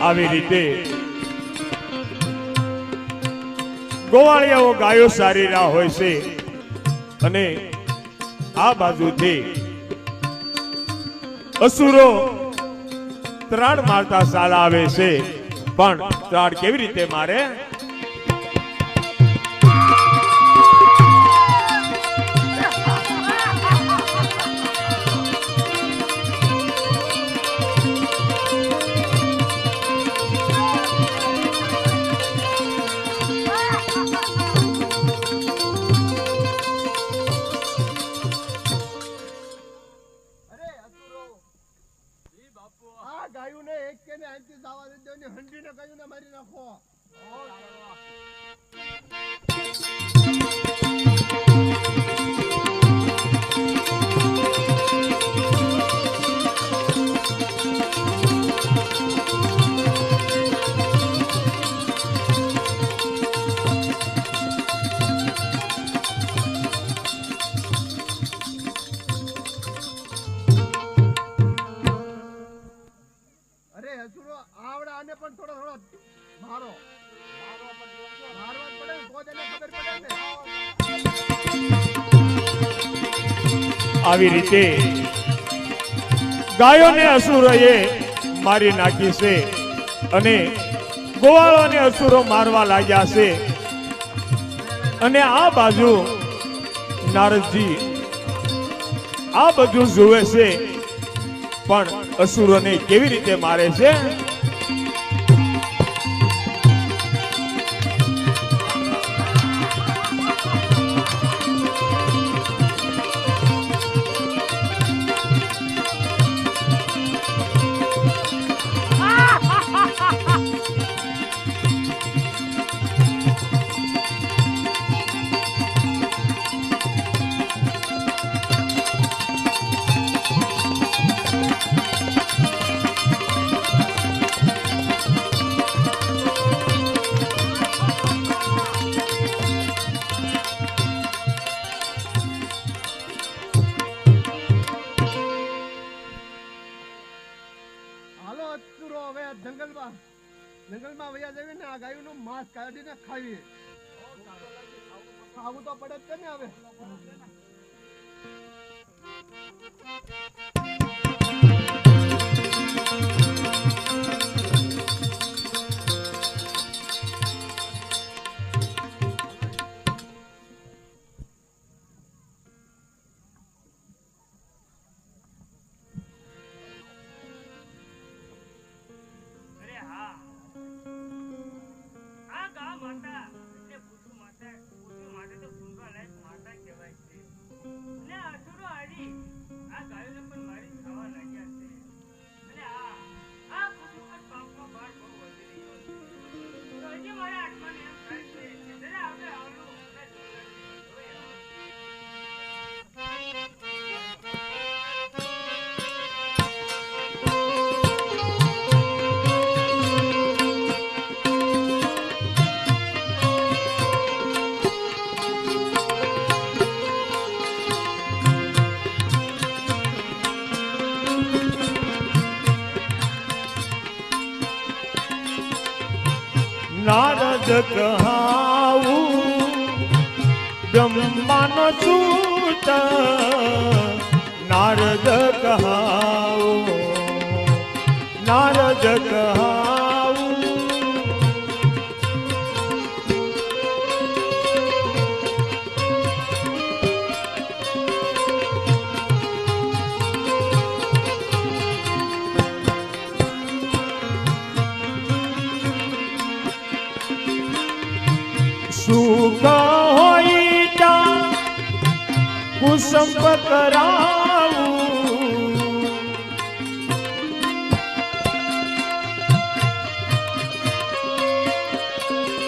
આવી રીતે ગોવાળિયાઓ ગાયો સારી ના હોય છે અને આ બાજુથી અસુરો ત્રાણ મારતા ચાલા આવે છે, પણ ત્રાણ કેવી રીતે મારે? મારી નાખો। અરે હસુરો આવડા આને પણ થોડો મારો મારવા પડે તો જ એને ખબર પડે ને। આવી રીતે ગાયોને અસુરોએ મારી નાખી છે અને ગોવાળોને અસુરો મારવા લાગ્યા છે અને આ બાજુ નારદજી આ બધું જુએ છે, પણ અસુરોને કેવી રીતે મારે છે? જંગલમાં વયા જઈએ ને આ ગાયોનું માંસ કાઢીને ખાઈએ। ખાવું તો પડે જ ને હવે। નારદ કહાવું બ્રહ્માનો સૂત, નારદ કહાવું નારદ કહાવું સુખ હોય કુસંપ કરાવું